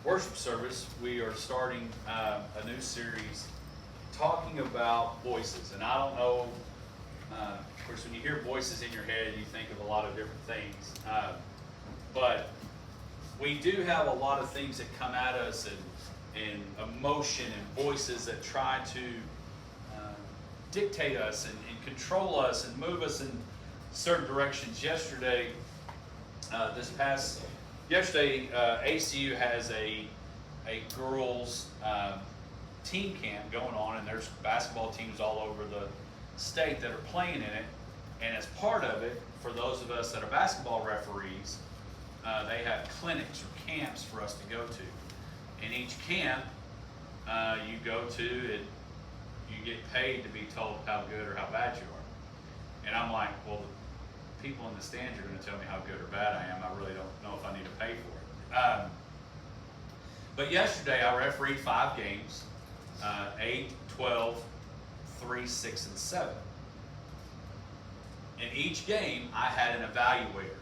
worship service, we are starting a new series talking about voices. And I don't know, of course, when you hear voices in your head, you think of a lot of different things. But we do have a lot of things that come at us and emotion and voices that try to dictate us and control us and move us in certain directions. Yesterday, ACU has a girls team camp going on, and there's basketball teams all over the state that are playing in it. And as part of it, for those of us that are basketball referees, they have clinics or camps for us to go to. In each camp, you go to and you get paid to be told how good or how bad you are. And I'm like, well, the people in the stands are going to tell me how good or bad I am. I really don't know if I need to pay for it. But yesterday I refereed 5 games, 8, 12, 3, 6, and 7. In each game, I had an evaluator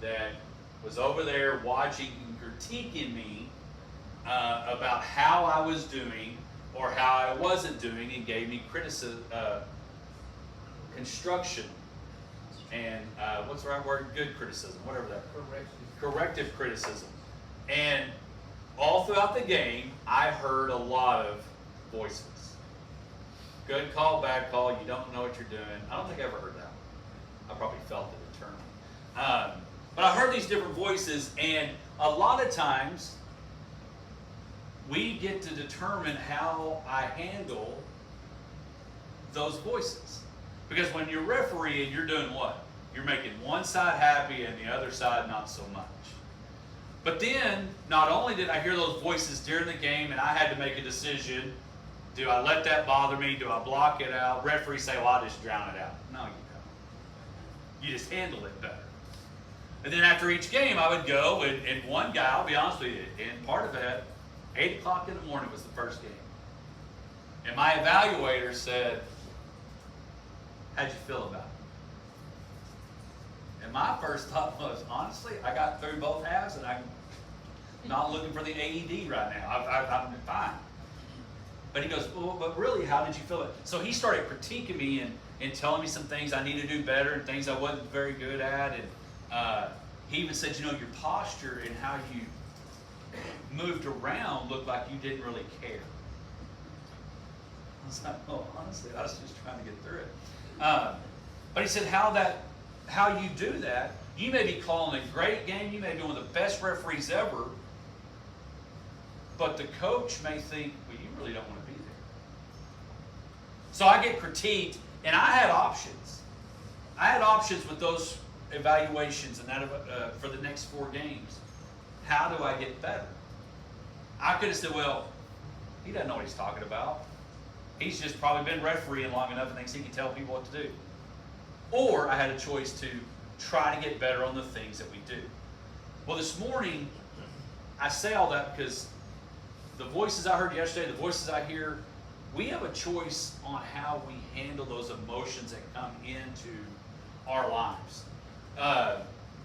that was over there watching and critiquing me about how I was doing or how I wasn't doing, and gave me construction and what's the right word? Good criticism, whatever that. Corrective criticism. And all throughout the game, I heard a lot of voices. Good call, bad call, you don't know what you're doing. I don't think I ever heard that one. I probably felt it internally. But I heard these different voices, and a lot of times, we get to determine how I handle those voices. Because when you're refereeing, you're doing what? You're making one side happy and the other side not so much. But then, not only did I hear those voices during the game and I had to make a decision, do I let that bother me? Do I block it out? Referees say, well, I'll just drown it out. No, you don't. You just handle it better. And then after each game, I would go, and one guy, I'll be honest with you, and part of it, 8 o'clock in the morning was the first game. And my evaluator said, how'd you feel about it? And my first thought was, honestly, I got through both halves and I'm not looking for the AED right now. I'm fine. But he goes, well, but really, how did you feel it? So he started critiquing me and telling me some things I need to do better and things I wasn't very good at. And he even said, you know, your posture and how you moved around looked like you didn't really care. I was like, well, honestly, I was just trying to get through it. But he said, how you do that, you may be calling a great game, you may be one of the best referees ever, but the coach may think, well, you really don't want to be there. So I get critiqued, and I had options. I had options with those evaluations and that for the next 4 games. How do I get better? I could have said, well, he doesn't know what he's talking about. He's just probably been refereeing long enough and thinks he can tell people what to do. Or I had a choice to try to get better on the things that we do. Well, this morning, I say all that because the voices I heard yesterday, the voices I hear, we have a choice on how we handle those emotions that come into our lives.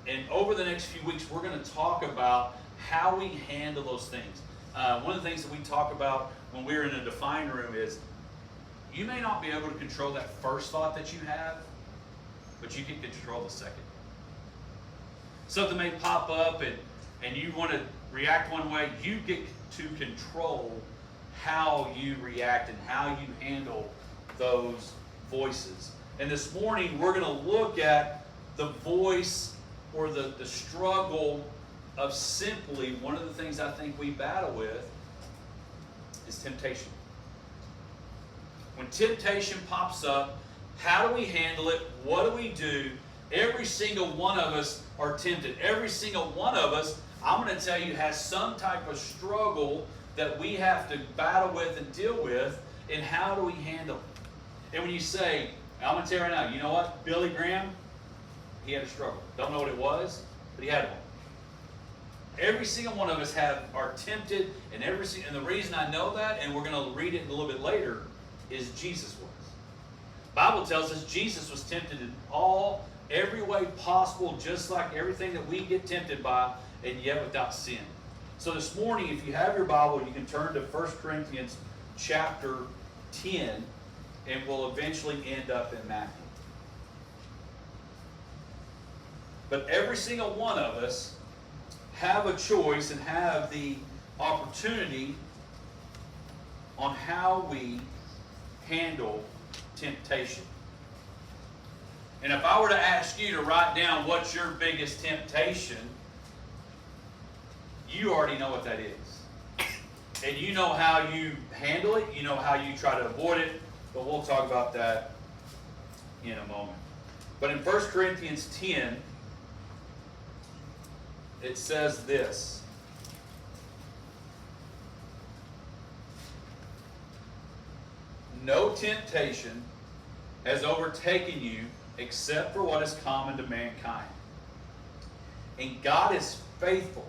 And over the next few weeks, we're going to talk about how we handle those things. One of the things that we talk about when we're in a Define room is you may not be able to control that first thought that you have, but you can control the second. Something may pop up and you want to react one way. You get to control how you react and how you handle those voices. And this morning, we're going to look at the voice or the struggle of simply, one of the things I think we battle with is temptation. When temptation pops up, how do we handle it? What do we do? Every single one of us are tempted. Every single one of us, I'm going to tell you, has some type of struggle that we have to battle with and deal with, and how do we handle it? And when you say, I'm going to tell you right now, you know what? Billy Graham, he had a struggle. Don't know what it was, but he had one. Every single one of us are tempted, and the reason I know that, and we're going to read it a little bit later, is Jesus was. The Bible tells us Jesus was tempted in every way possible, just like everything that we get tempted by, and yet without sin. So this morning, if you have your Bible, you can turn to 1 Corinthians chapter 10, and we'll eventually end up in Matthew. But every single one of us have a choice and have the opportunity on how we handle temptation. And if I were to ask you to write down what's your biggest temptation, you already know what that is. And you know how you handle it, you know how you try to avoid it, but we'll talk about that in a moment. But in 1 Corinthians 10, it says this. No temptation has overtaken you except for what is common to mankind. And God is faithful.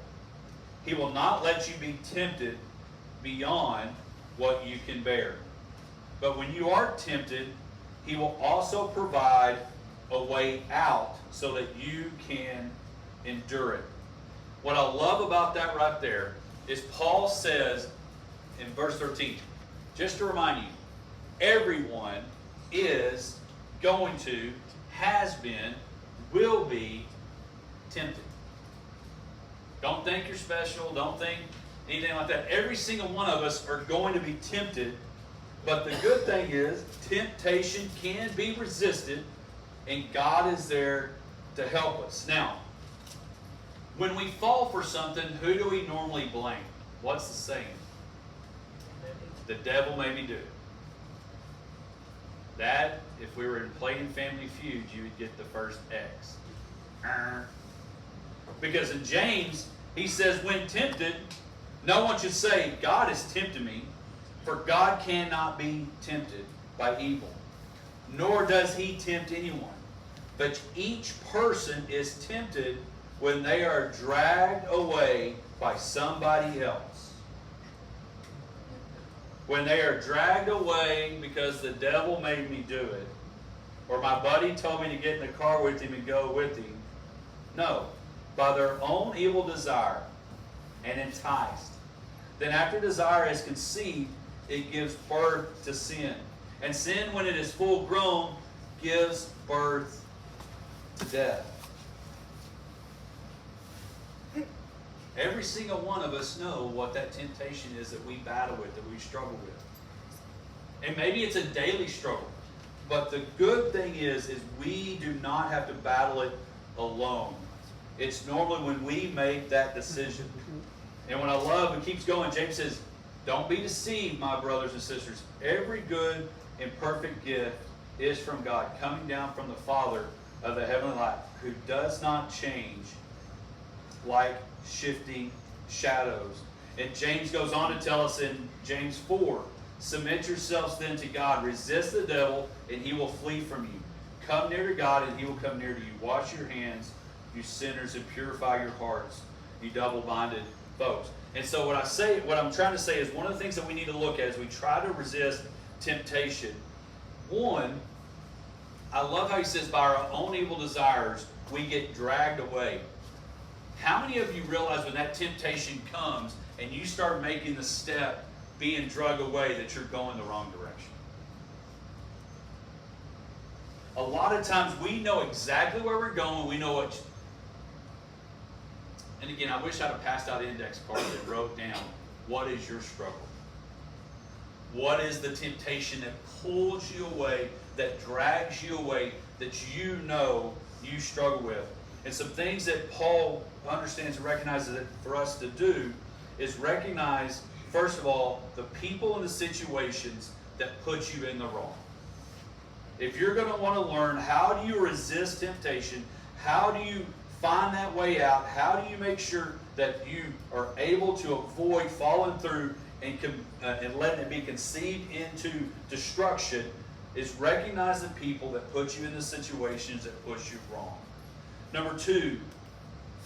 He will not let you be tempted beyond what you can bear. But when you are tempted, He will also provide a way out so that you can endure it. What I love about that right there is Paul says in verse 13, just to remind you, everyone is going to, has been, will be tempted. Don't think you're special. Don't think anything like that. Every single one of us are going to be tempted. But the good thing is, temptation can be resisted, and God is there to help us. Now, when we fall for something, who do we normally blame? What's the saying? The devil made me do it. That, if we were playing Family Feud, you would get the first X. Because in James, he says, when tempted, no one should say, God is tempting me, for God cannot be tempted by evil, nor does He tempt anyone. But each person is tempted when they are dragged away by somebody else. When they are dragged away because the devil made me do it, or my buddy told me to get in the car with him and go with him. No, by their own evil desire and enticed. Then after desire is conceived, it gives birth to sin. And sin, when it is full grown, gives birth to death. Every single one of us know what that temptation is that we battle with, that we struggle with. And maybe it's a daily struggle. But the good thing is we do not have to battle it alone. It's normally when we make that decision. And what I love, it keeps going, James says, don't be deceived, my brothers and sisters. Every good and perfect gift is from God, coming down from the Father of the heavenly light, who does not change like shifting shadows. And James goes on to tell us in James 4, submit yourselves then to God, resist the devil, and he will flee from you. Come near to God, and he will come near to you. Wash your hands, you sinners, and purify your hearts, you double-minded folks. And so what I'm trying to say is one of the things that we need to look at as we try to resist temptation. One, I love how he says by our own evil desires, we get dragged away. How many of you realize when that temptation comes and you start making the step being dragged away that you're going the wrong direction? A lot of times we know exactly where we're going. We know what... And again, I wish I'd have passed out index cards that wrote down, what is your struggle? What is the temptation that pulls you away, that drags you away, that you know you struggle with? And some things that Paul understands and recognizes that for us to do is recognize, first of all, the people and the situations that put you in the wrong. If you're going to want to learn how do you resist temptation, how do you find that way out, how do you make sure that you are able to avoid falling through and letting it be conceived into destruction, is recognize the people that put you in the situations that push you wrong. Number two,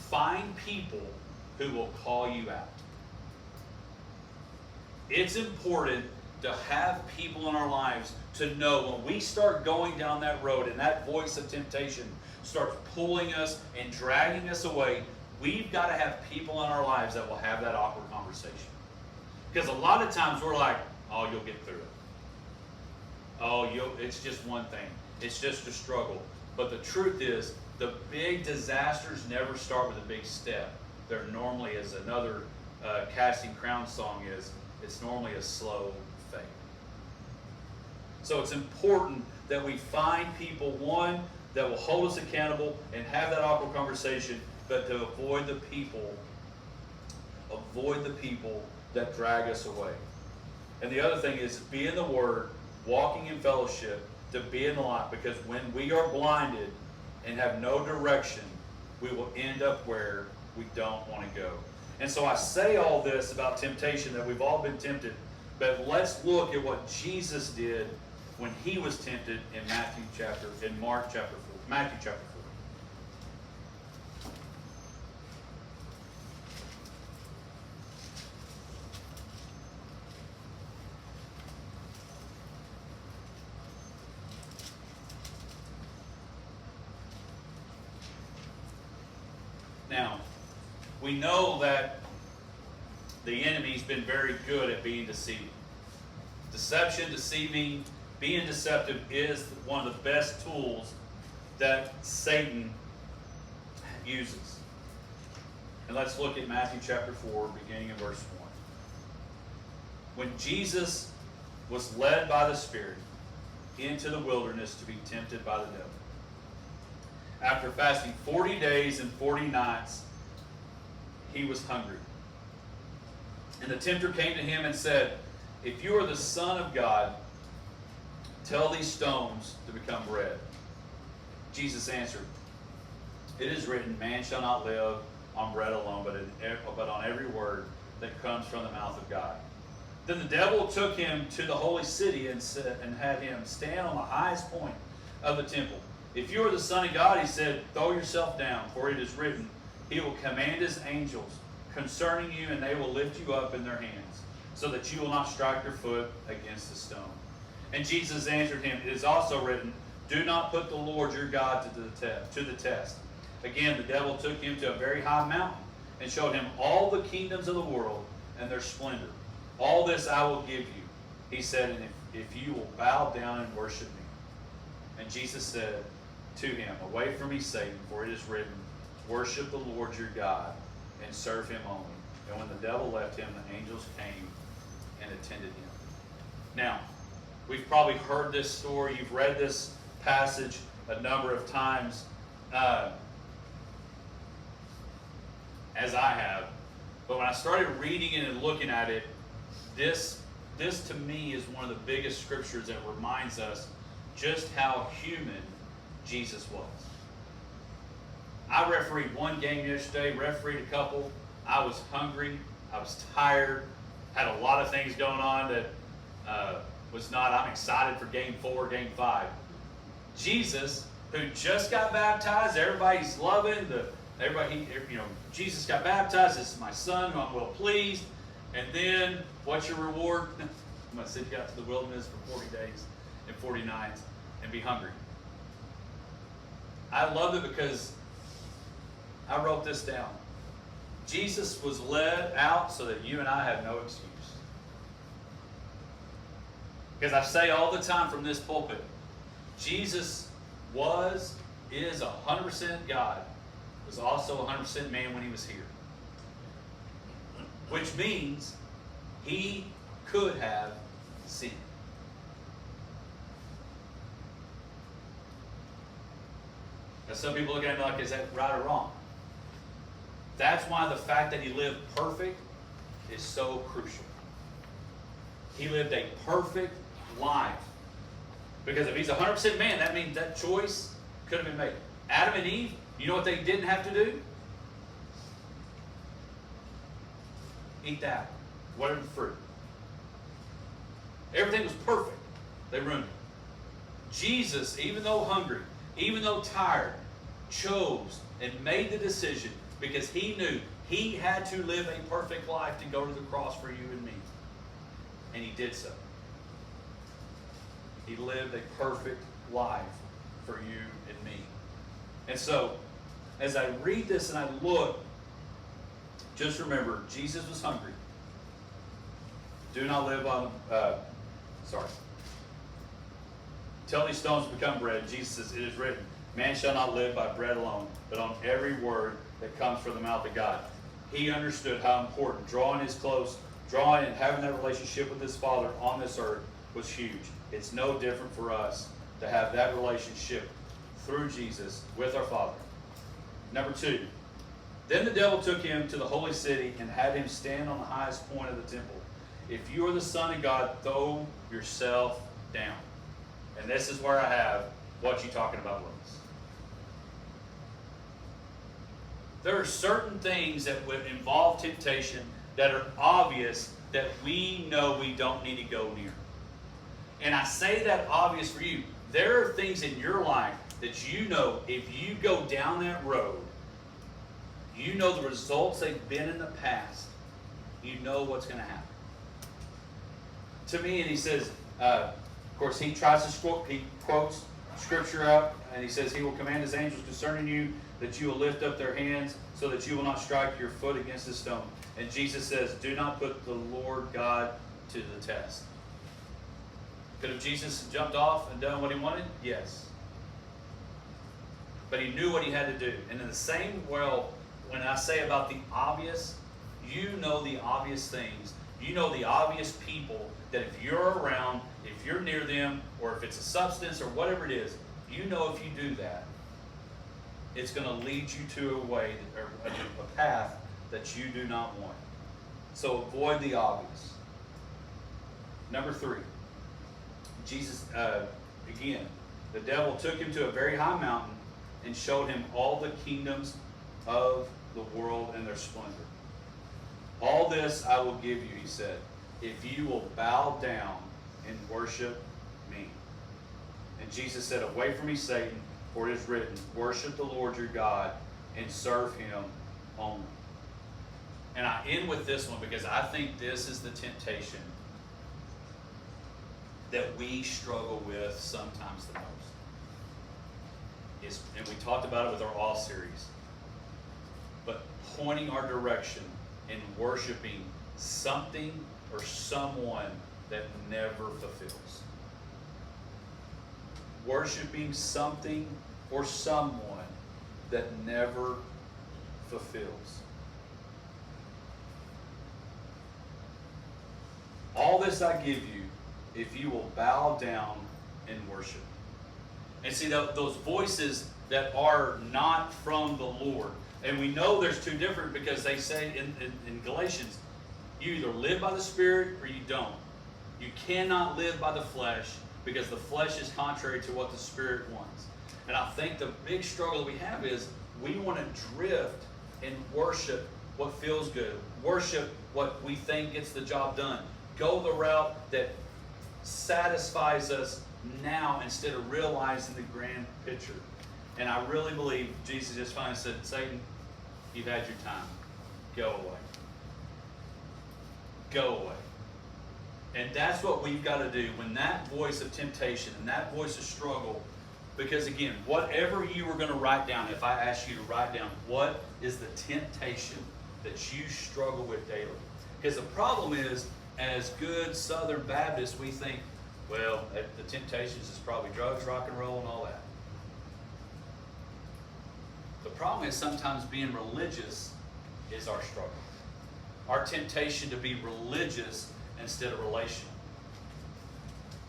find people who will call you out. It's important to have people in our lives to know when we start going down that road and that voice of temptation starts pulling us and dragging us away, we've got to have people in our lives that will have that awkward conversation. Because a lot of times we're like, oh, you'll get through it. Oh, it's just one thing. It's just a struggle. But the truth is, the big disasters never start with a big step. They're normally, as another Casting Crowns song is, it's normally a slow fade. So it's important that we find people, one, that will hold us accountable and have that awkward conversation, but to avoid the people that drag us away. And the other thing is be in the Word, walking in fellowship, to be in the light, because when we are blinded and have no direction, we will end up where we don't want to go. And so I say all this about temptation, that we've all been tempted, but let's look at what Jesus did when he was tempted in Matthew chapter 4. Now, we know that the enemy's been very good at being deceiving. Deception, deceiving, being deceptive is one of the best tools that Satan uses. And let's look at Matthew chapter 4, beginning in verse 1. When Jesus was led by the Spirit into the wilderness to be tempted by the devil, after fasting 40 days and 40 nights, he was hungry. And the tempter came to him and said, "If you are the Son of God, tell these stones to become bread." Jesus answered, "It is written, man shall not live on bread alone, but on every word that comes from the mouth of God." Then the devil took him to the holy city and had him stand on the highest point of the temple. "If you are the Son of God," he said, "throw yourself down, for it is written, he will command his angels concerning you, and they will lift you up in their hands, so that you will not strike your foot against a stone." And Jesus answered him, "It is also written, do not put the Lord your God to the test." Again, the devil took him to a very high mountain and showed him all the kingdoms of the world and their splendor. "All this I will give you," he said, "and if you will bow down and worship me." And Jesus said to him, "Away from me, Satan, for it is written, worship the Lord your God and serve him only." And when the devil left him, the angels came and attended him. Now, we've probably heard this story. You've read this passage a number of times, as I have. But when I started reading it and looking at it, this to me is one of the biggest scriptures that reminds us just how human Jesus was. I refereed one game yesterday, refereed a couple. I was hungry. I was tired. Had a lot of things going on that I'm excited for game 4, game 5. Jesus, who just got baptized, everybody's loving, Jesus got baptized, this is my son who I'm well pleased. And then, what's your reward? I'm going to send you out to the wilderness for 40 days and 40 nights and be hungry. I love it because I wrote this down. Jesus was led out so that you and I have no excuse. Because I say all the time from this pulpit, Jesus is 100% God, was also 100% man when he was here. Which means he could have sinned. Now some people look at me like, is that right or wrong? That's why the fact that he lived perfect is so crucial. He lived a perfect life. Because if he's 100% man, that means that choice could have been made. Adam and Eve, you know what they didn't have to do? Eat that. Whatever the fruit. Everything was perfect. They ruined it. Jesus, even though hungry, even though tired, chose and made the decision because he knew he had to live a perfect life to go to the cross for you and me. And he did so. He lived a perfect life for you and me. And so, as I read this and I look, just remember, Jesus was hungry. Do not live on, Tell these stones to become bread. Jesus says, it is written, man shall not live by bread alone, but on every word that comes from the mouth of God. He understood how important drawing his close, drawing and having that relationship with his Father on this earth was huge. It's no different for us to have that relationship through Jesus with our Father. Number 2, then the devil took him to the holy city and had him stand on the highest point of the temple. If you are the Son of God, throw yourself down. And this is where I have what you're talking about with us. There are certain things that would involve temptation that are obvious that we know we don't need to go near. And I say that obvious for you. There are things in your life that you know if you go down that road, you know the results they've been in the past. You know what's going to happen. To me, and he says, of course, he quotes scripture out, and he says, he will command his angels concerning you that you will lift up their hands so that you will not strike your foot against a stone. And Jesus says, do not put the Lord God to the test. Could have Jesus jumped off and done what he wanted? Yes. But he knew what he had to do. And in the same way, when I say about the obvious, you know the obvious things. You know the obvious people that if you're around, if you're near them, or if it's a substance or whatever it is, you know if you do that, it's going to lead you to a way, or a path that you do not want. So avoid the obvious. Number 3, Jesus, again, the devil took him to a very high mountain and showed him all the kingdoms of the world and their splendor. All this I will give you, he said, if you will bow down and worship me. And Jesus said, away from me, Satan, for it is written, worship the Lord your God and serve him only. And I end with this one because I think this is the temptation that we struggle with sometimes the most. And we talked about it with our All series. But pointing our direction and worshiping something or someone that never fulfills. Worshiping something or someone that never fulfills. All this I give you if you will bow down and worship. And see, those voices that are not from the Lord. And we know there's two different because they say in Galatians, you either live by the Spirit or you don't. You cannot live by the flesh because the flesh is contrary to what the Spirit wants. And I think the big struggle we have is we want to drift and worship what feels good. Worship what we think gets the job done. Go the route that satisfies us now instead of realizing the grand picture. And I really believe Jesus just finally said, Satan, you've had your time. Go away. Go away. And that's what we've got to do when that voice of temptation and that voice of struggle, because again, whatever you were going to write down, if I asked you to write down, what is the temptation that you struggle with daily? Because the problem is, as good Southern Baptists, we think, well, the temptations is probably drugs, rock and roll, and all that. The problem is sometimes being religious is our struggle. Our temptation to be religious instead of relational.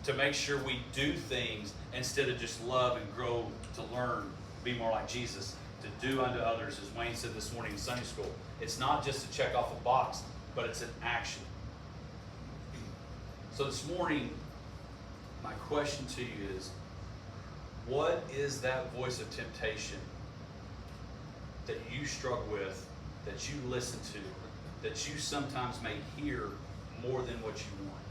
To make sure we do things instead of just love and grow to learn, be more like Jesus, to do unto others, as Wayne said this morning in Sunday school. It's not just to check off a box, but it's an action. So this morning, my question to you is, what is that voice of temptation that you struggle with, that you listen to, that you sometimes may hear more than what you want?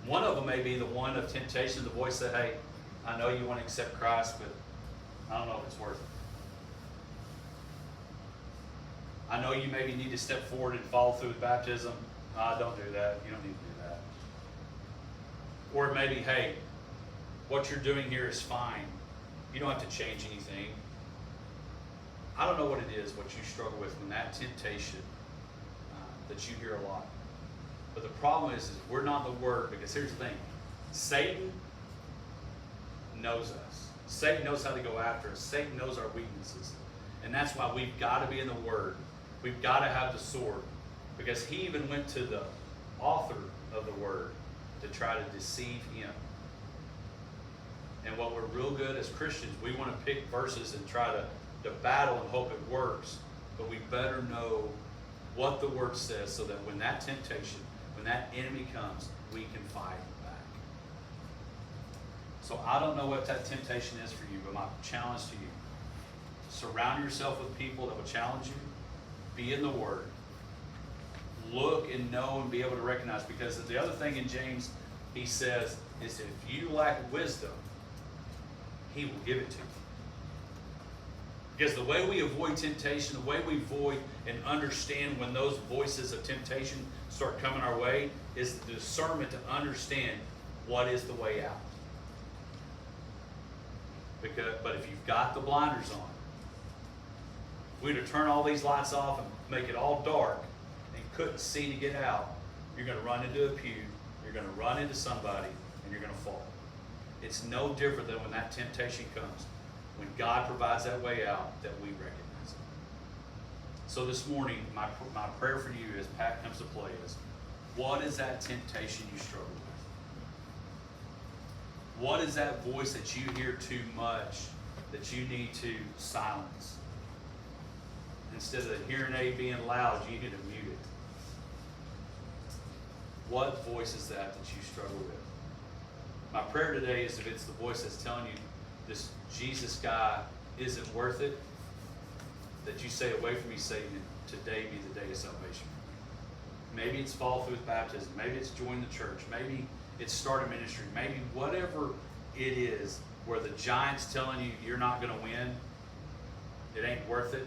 One of them may be the one of temptation, the voice that, hey, I know you want to accept Christ, but I don't know if it's worth it. I know you maybe need to step forward and follow through with baptism. Don't do that. You don't need to do that. Or maybe, hey, what you're doing here is fine. You don't have to change anything. I don't know what it is, what you struggle with when that temptation that you hear a lot. But the problem is we're not the Word, because here's the thing. Satan knows us. Satan knows how to go after us. Satan knows our weaknesses. And that's why we've got to be in the Word. We've got to have the sword. Because he even went to the author of the Word to try to deceive him. And what we're real good as Christians, we want to pick verses and try to battle and hope it works. But we better know what the Word says, so that when that temptation, when that enemy comes, we can fight back. So I don't know what that temptation is for you, but my challenge to you, surround yourself with people that will challenge you. Be in the Word. Look and know and be able to recognize. Because the other thing in James, he says, is if you lack wisdom, he will give it to you. Because the way we avoid temptation, the way we avoid and understand when those voices of temptation start coming our way, is the discernment to understand what is the way out. But if you've got the blinders on, if we were to turn all these lights off and make it all dark and couldn't see to get out, you're going to run into a pew, you're going to run into somebody, and you're going to fall. It's no different than when that temptation comes. When God provides that way out, that we recognize it. So this morning, my prayer for you as Pat comes to play is, what is that temptation you struggle with? What is that voice that you hear too much that you need to silence? Instead of the hearing aid being loud, you need to mute it. What voice is that you struggle with? My prayer today is, if it's the voice that's telling you this Jesus guy isn't worth it, that you say, away from me, Satan, and today be the day of salvation. Maybe it's fall through with baptism. Maybe it's join the church. Maybe it's start a ministry. Maybe whatever it is, where the giant's telling you you're not going to win, it ain't worth it,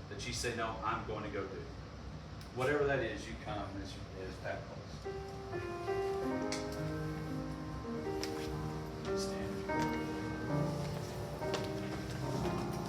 that you say, no, I'm going to go do it. Whatever that is, you come as Pat calls.